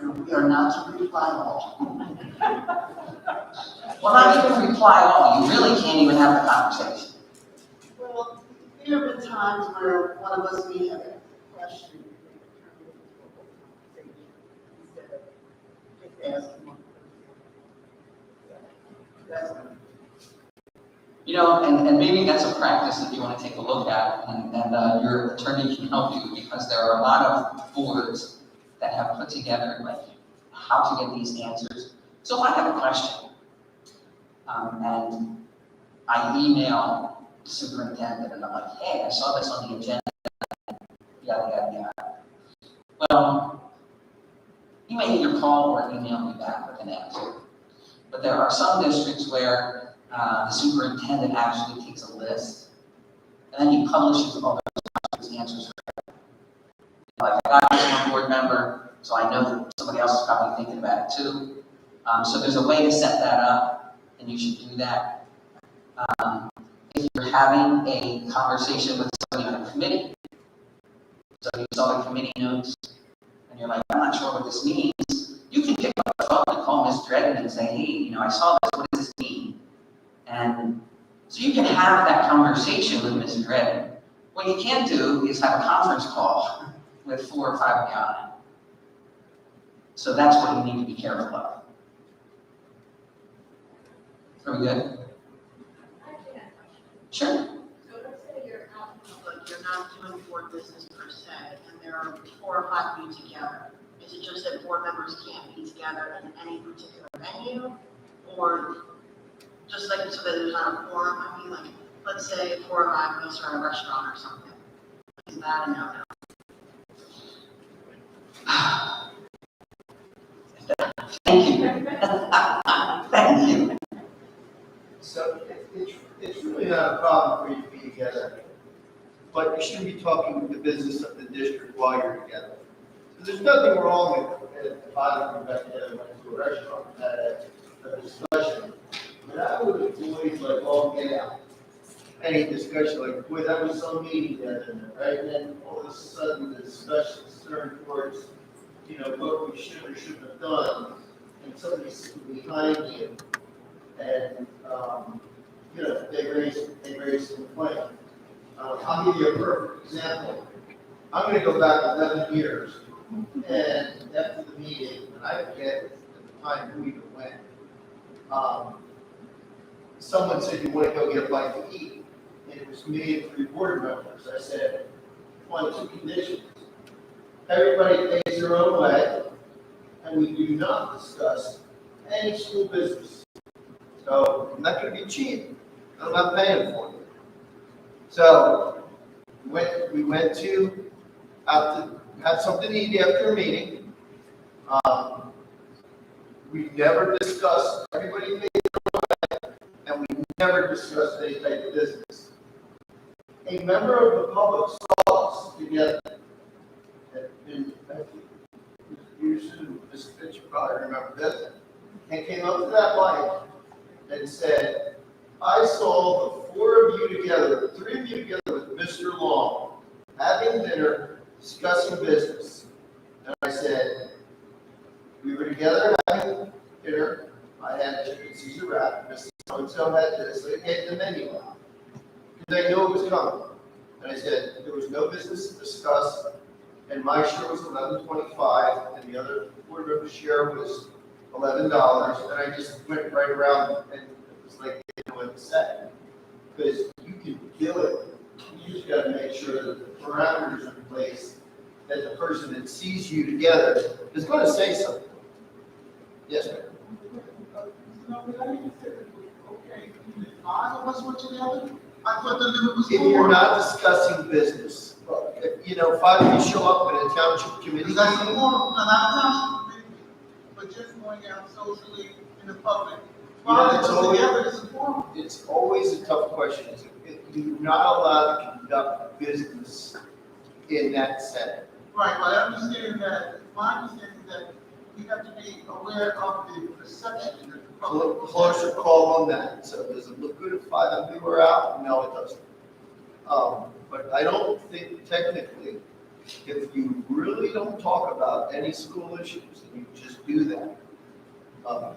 We are not to reply all. Well, not even reply all. You really can't even have the conversation. Well, there have been times where one of us may have a question. Instead of just asking. You know, and maybe that's a practice that you want to take a look at, and your attorney can help you, because there are a lot of boards that have put together like how to get these answers. So if I have a question, and I email the superintendent and I'm like, hey, I saw this on the agenda, yada, yada, yada. Well, you may either call or email me back with an answer. But there are some districts where the superintendent actually takes a list, and then he publishes all those answers. Like, I got this one board member, so I know that somebody else is probably thinking about it too. So there's a way to set that up, and you should do that. If you're having a conversation with somebody on a committee, so you saw the committee notes, and you're like, I'm not sure what this means, you can pick up the phone and call Ms. Dredden and say, hey, I saw this, what does this mean? And so you can have that conversation with Ms. Dredden. What you can't do is have a conference call with 4 or 5 of you on it. So that's what you need to be careful of. Are we good? Sure. So let's say you're out in public, you're not doing board business per se, and there are 4 or 5 of you together. Is it just that board members can't be together in any particular venue? Or just like so that there's not a quorum? I mean, like, let's say 4 or 5 of us are in a restaurant or something. Is that a no-no? Thank you. Thank you. So it's really not a problem for you to be together, but you shouldn't be talking the business of the district while you're together. So there's nothing wrong with if either of you got together and went to a restaurant, a discussion, but I would avoid like, oh, yeah, any discussion, like, boy, that was some meeting that, right? And then all of a sudden, the discussions turn towards, you know, what we should or shouldn't have done, and somebody's sitting behind you, and, you know, they raise some point. I'll give you a perfect example. I'm gonna go back 11 years, and after the meeting, and I forget at the time who even went, someone said, you wanna go get a bite to eat? And it was me and 3 board members. I said, on 2 conditions. Everybody pays their own way, and we do not discuss any school business. So I'm not gonna be cheap. I'm not paying for it. So we went out to have something to eat after a meeting. We never discussed, everybody paid their own way, and we never discussed any type of business. A member of the public saw us together. And you should, Mr. Fitch, you probably remember this, and came up to that mic and said, I saw the 4 of you together, the 3 of you together with Mr. Long, having dinner, discussing business. And I said, we were together having dinner, I had chicken Caesar wrap, Mr. So-and-so had this, so I gave the menu out. Because I knew it was coming. And I said, there was no business to discuss, and my share was $11.25, and the other board member's share was $11, and I just went right around, and it was like, they didn't know what to say. Because you can do it, you just gotta make sure that the parameters are in place, that the person that sees you together is gonna say something. Yes, ma'am. Okay, 5 of us were together? I thought the limit was 4. If you're not discussing business, if, you know, 5 of you show up in a township committee. Is that the forum, not a township meeting, but just going out socially in the public? You know, 5 it's of us always- together is a forum. It's always a tough question. You're not allowed to conduct business in that setting. Right, but I understand that, my understanding is that we have to be aware of the perception that the public. Closer call on that. So does it look good if 5 of you are out? No, it doesn't. But I don't think technically, if you really don't talk about any school issues, and you just do that, I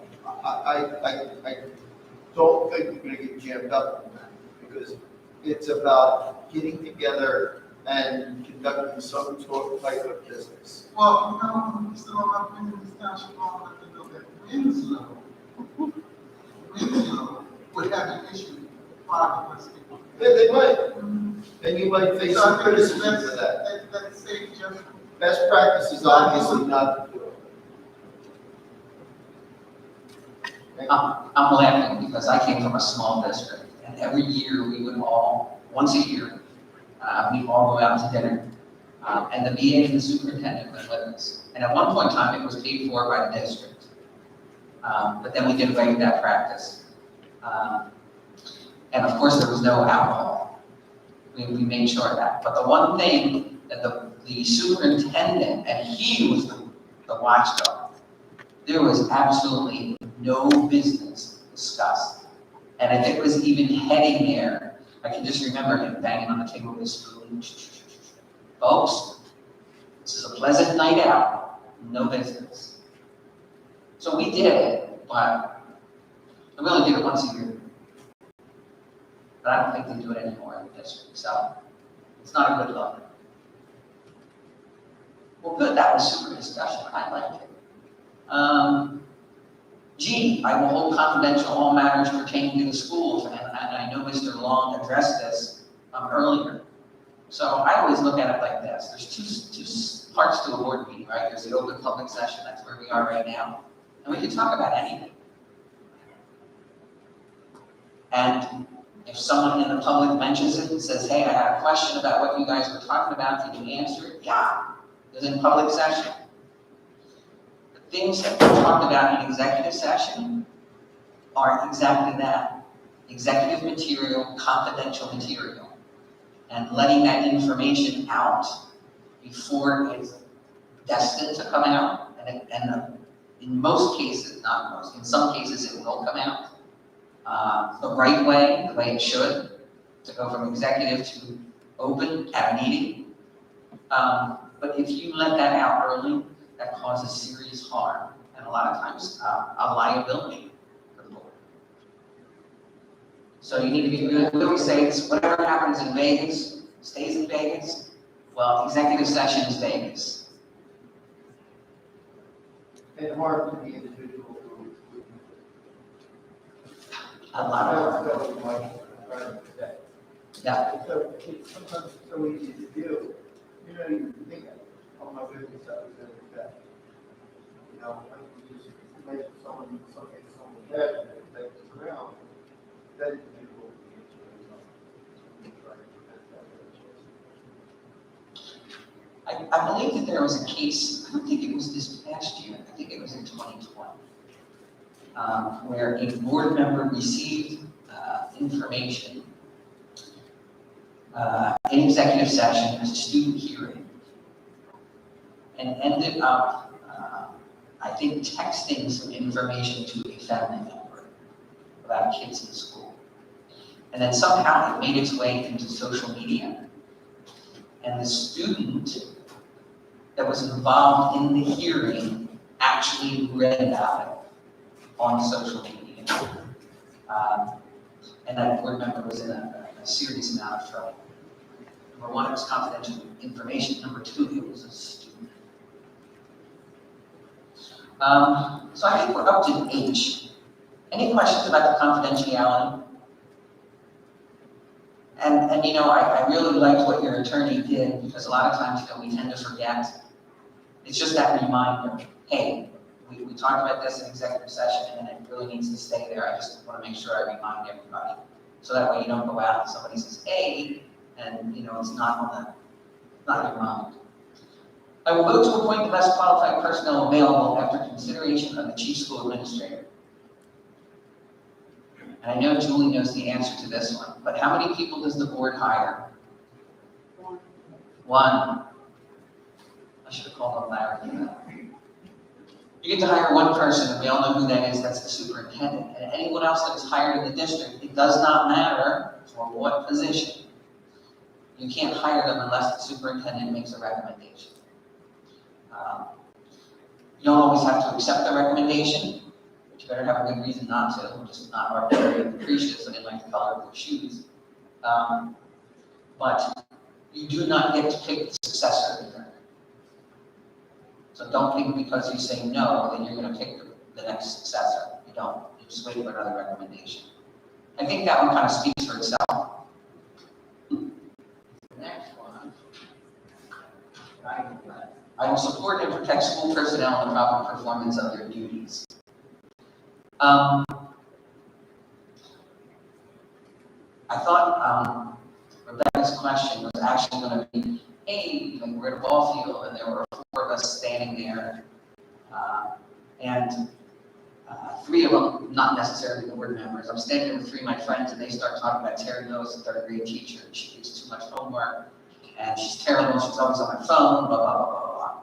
don't think you're gonna get jammed up on that, because it's about getting together and conducting some sort of type of business. Well, you know, Mr. Long, I've been in this township long enough to know that Winslow would have an issue with 5 of us people. They might, and you might face So some I think criticism that's, for that. that's safe judgment. Best practice is obviously not to do it. I'm laughing because I came from a small district, and every year we would all, once a year, we'd all go out to dinner. And the VA and the superintendent would with us. And at one point in time, it was paid for by the district. But then we did away with that practice. And of course, there was no alcohol. We made sure of that. But the one thing that the superintendent, and he was the watchdog, there was absolutely no business discussed. And if it was even heading there, I can just remember him banging on the table with his spoon. Folks, this is a pleasant night out, no business. So we did it, but we only did it once a year. But I don't think they do it anymore in the district, so it's not a good look. Well, good, that was super discussion, I liked it. G, I will hold confidential all matters pertaining to the schools, and I know Mr. Long addressed this earlier. So I always look at it like this, there's two parts to a board meeting, right? There's the open public session, that's where we are right now, and we can talk about anything. And if someone in the public mentions it and says, hey, I had a question about what you guys were talking about, can you answer it? Yeah, it's in public session. The things that we talked about in executive session are exactly that. Executive material, confidential material. And letting that information out before it's destined to come out, and in most cases, not most, in some cases, it will come out the right way, the way it should, to go from executive to open at a meeting. But if you let that out early, that causes serious harm and a lot of times a liability for the board. So you need to be good. We always say this, whatever happens in Vegas stays in Vegas. Well, executive session is Vegas. And hard to the individual who. A lot of harm. That was my concern today. Yeah. So it's sometimes so easy to do. You know, you think, oh my goodness, that was that. You know, I can just imagine someone dead and they take it around. That individual would be I believe that there was a case, I don't think it was this past year, I think it was in 2020, where a board member received information in executive session as a student hearing and ended up, I think, texting some information to a family member about kids in school. And then somehow it made its way into social media. And the student that was involved in the hearing actually read about it on social media. And that board member was in a serious amount of trouble. Number one, it was confidential information. Number two, it was a student. So I think we're up to H. Any questions about the confidentiality? And you know, I really liked what your attorney did, because a lot of times, you know, we tend to forget. It's just that reminder, hey, we talked about this in executive session and it really needs to stay there. I just want to make sure I remind everybody. So that way you don't go out and somebody says, hey, and you know, it's not your mind. I will vote to appoint the best qualified personnel available after consideration of the chief school administrator. And I know Julie knows the answer to this one, but how many people does the board hire? One. I should have called on Larry for that. You get to hire one person, and we all know who that is, that's the superintendent. And anyone else that is hired in the district, it does not matter for what position. You can't hire them unless the superintendent makes a recommendation. You don't always have to accept the recommendation, but you better have a good reason not to. We're just not arbitrary and capricious. I didn't like the color of their shoes. But you do not get to pick the successor either. So don't think because you say no, that you're going to pick the next successor. You don't. You just wait for another recommendation. I think that one kind of speaks for itself. The next one. I will support and protect school personnel in the proper performance of their duties. I thought Rebecca's question was actually going to be, hey, like we're at a ball field and there were 4 of us standing there, and 3 of them, not necessarily the board members. I'm standing there with 3 of my friends and they start talking about Terry Mills, the 3rd grade teacher, and she gives too much homework, and she's terrible, she's always on her phone, blah, blah, blah, blah, blah.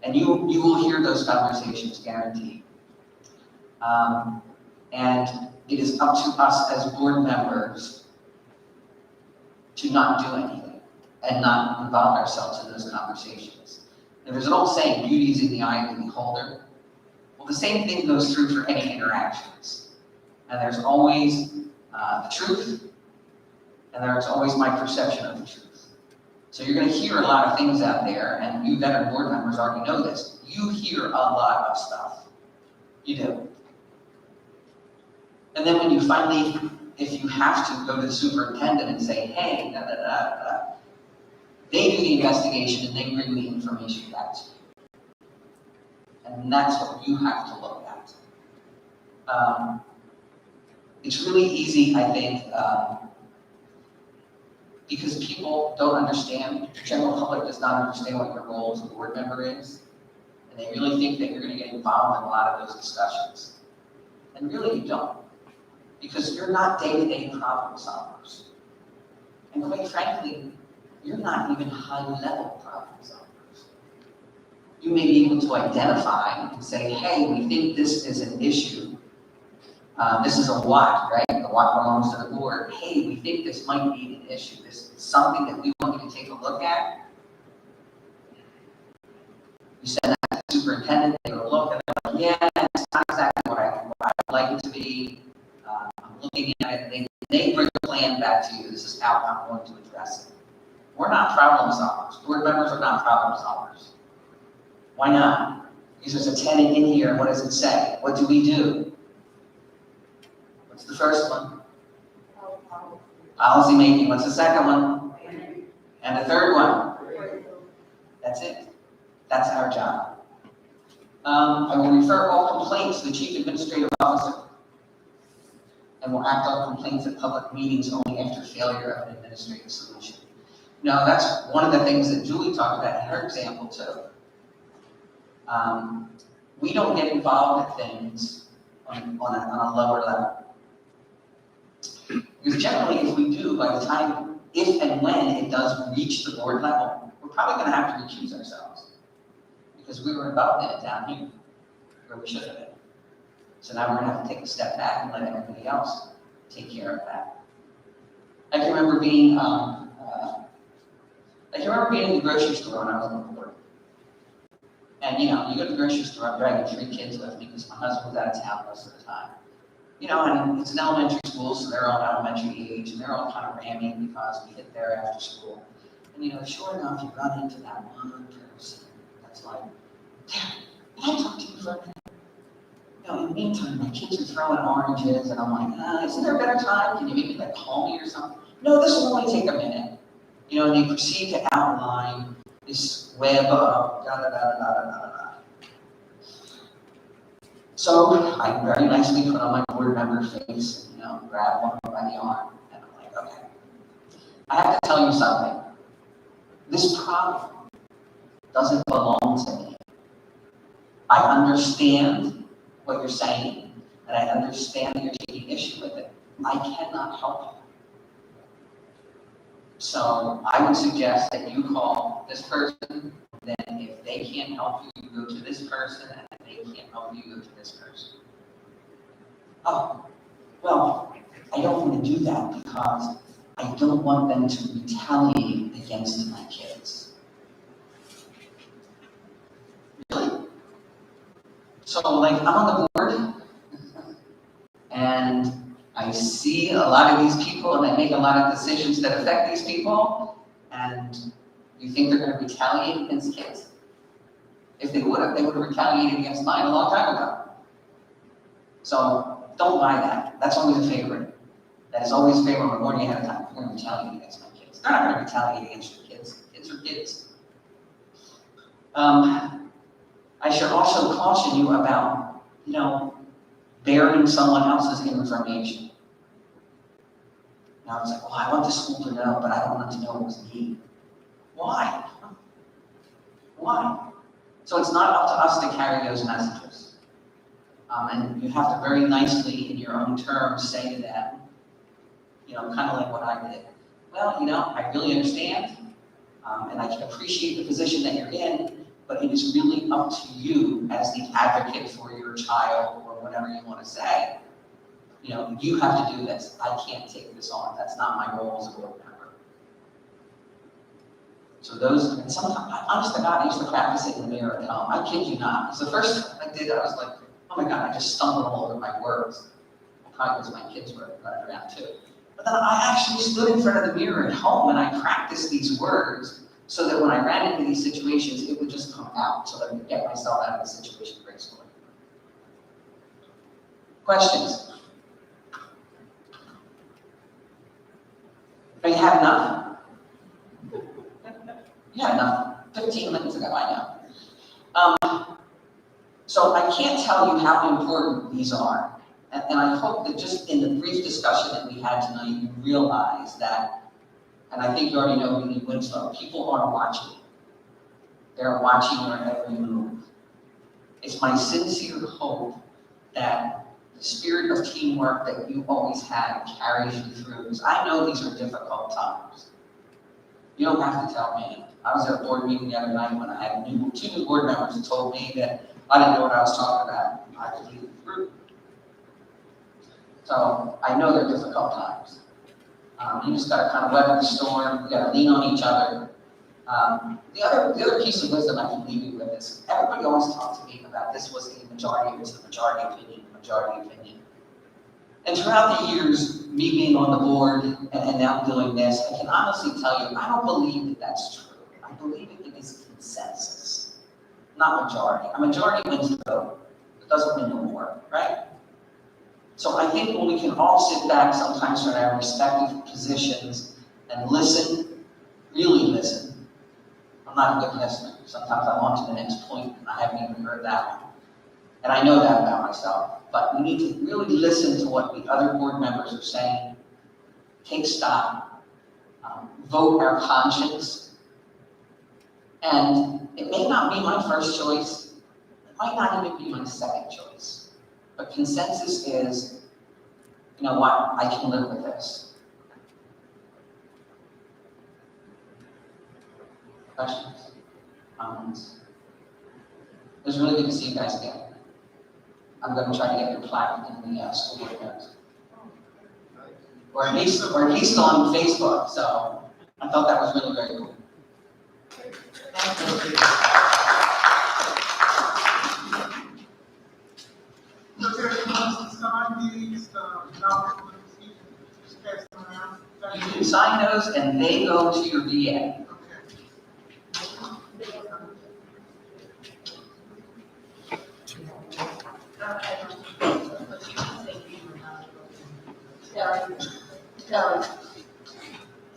And you will hear those conversations, guaranteed. And it is up to us as board members to not do anything and not involve ourselves in those conversations. And there's an old saying, beauty is in the eye of the beholder. Well, the same thing goes through for any interactions. And there's always the truth, and there's always my perception of the truth. So you're going to hear a lot of things out there, and you veteran board members already know this. You hear a lot of stuff. You do. And then when you finally, if you have to go to the superintendent and say, hey, da, da, da, da, they do the investigation and they bring the information back to you. And that's what you have to look at. It's really easy, I think, because people don't understand, the general public does not understand what your role as a board member is. And they really think that you're going to get involved in a lot of those discussions. And really you don't. Because you're not day-to-day problem solvers. And quite frankly, you're not even high-level problem solvers. you may be able to identify and say, hey, we think this is an issue. This is a what, right? The what belongs to the board. Hey, we think this might be an issue. This is something that we want you to take a look at. You send that to the superintendent, they will look and they're like, yeah, it's not exactly what I'd like it to be. I'm looking at it, they bring a plan back to you. This is how I'm going to address it. We're not problem solvers. Board members are not problem solvers. Why not? Because there's a tenant in here, and what does it say? What do we do? What's the first one? Policy making. What's the second one? And the third one? That's it. That's our job. I will refer all complaints to the chief administrative officer and will act on complaints at public meetings only after failure of an administrative solution. Now, that's one of the things that Julie talked about in her example too. We don't get involved in things on a lower level. Because generally, if we do, by the time, if and when it does reach the board level, we're probably going to have to recuse ourselves. Because we were involved in it down here, where we should have been. So now we're going to have to take a step back and let everybody else take care of that. I can remember being in the grocery store when I was on the board. And you know, you go to the grocery store, I'm dragging 3 kids with me because my husband was out of town most of the time. You know, and it's an elementary school, so they're all elementary age, and they're all kind of ramming because we hit there after school. And you know, sure enough, you run into that one person that's like, Dad, can I talk to you for a minute? You know, in the meantime, my kids are throwing oranges, and I'm like, isn't there a better time? Can you maybe like call me or something? No, this will only take a minute. You know, and they proceed to outline this web of da-da-da-da-da-da-da. So I very nicely put on my board member face and, you know, grab one of them by the arm. And I'm like, okay, I have to tell you something. This problem doesn't belong to me. I understand what you're saying, and I understand that you're taking issue with it. I cannot help you. So I would suggest that you call this person, then if they can't help you, you go to this person, and if they can't help you, you go to this person. Oh, well, I don't want to do that because I don't want them to retaliate against my kids. Really? So, like, I'm on the board, and I see a lot of these people, and I make a lot of decisions that affect these people, and you think they're going to retaliate against kids? If they would have retaliated against mine a long time ago. So don't buy that. That's always a favorite. That is always a favorite on warning ahead of time. They're going to retaliate against my kids. They're not going to retaliate against your kids. Kids are kids. I should also caution you about, you know, bearing someone else's information. Now it's like, well, I want the school to know, but I don't want it to know it was me. Why? Why? So it's not up to us to carry those messages. And you have to very nicely, in your own terms, say to them, you know, kind of like what I did. Well, you know, I really understand, and I can appreciate the position that you're in, but it is really up to you as the advocate for your child or whatever you want to say. You know, you have to do this. I can't take this on. That's not my role as a board member. So those, and sometimes, honest to God, I used to practice it in the mirror at home. I kid you not. Because the first time I did, I was like, oh my God, I just stumbled all over my words. Probably because my kids were running around too. But then I actually stood in front of the mirror at home and I practiced these words so that when I ran into these situations, it would just come out so that I could get myself out of the situation gracefully. Questions? Oh, you have none? You had none. 15 minutes ago, I know. So I can't tell you how important these are. And I hope that just in the brief discussion that we had tonight, you realize that, and I think you already know in Winslow, people are watching. They're watching your every move. It's my sincere hope that the spirit of teamwork that you always had carries you through, because I know these are difficult times. You don't have to tell me. I was at a board meeting the other night when I had two new board members who told me that I didn't know what I was talking about. I could lead the group. So I know they're difficult times. You just gotta kind of weather the storm, you gotta lean on each other. The other piece of wisdom I can leave you with is, everybody always talks to me about this was the majority, it was the majority opinion. And throughout the years, me being on the board and now doing this, I can honestly tell you, I don't believe that that's true. I believe it is consensus, not majority. A majority wins the vote, it doesn't win the war, right? So I think when we can all sit back sometimes from our respective positions and listen, really listen. I'm not a good listener. Sometimes I'm on to the next point and I haven't even heard that one. And I know that about myself. But we need to really listen to what the other board members are saying, take stock, vote our conscience. And it may not be my first choice, it might not even be my second choice. But consensus is, you know what, I can live with this. Questions? Comments? It was really good to see you guys again. I'm going to try to get your plaque in the school board minutes. Or at least on Facebook, so I thought that was really very cool. So there anyone to sign these, documents, just pass them around? You can sign those and they go to your VA.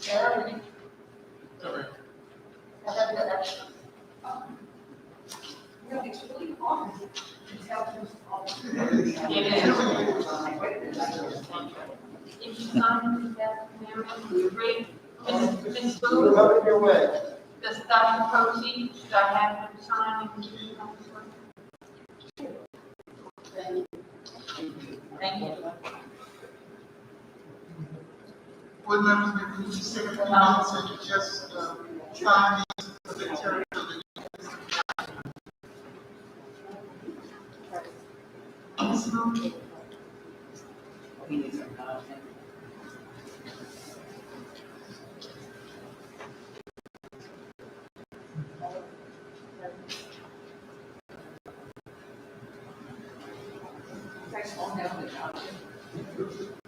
Terry. I have your extra. It's really hard. If you sign that, Mary, great. Ms. Booth, Coming your way. does Dr. Posey, should I have him sign? Thank you. Board members, maybe you just take a few minutes and just, sign these for the Secretary of the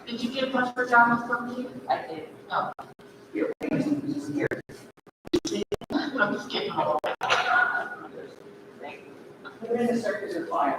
Did you get one for Dr. Posey? I did. Oh. I'm just kidding. Put it in the circus or fire.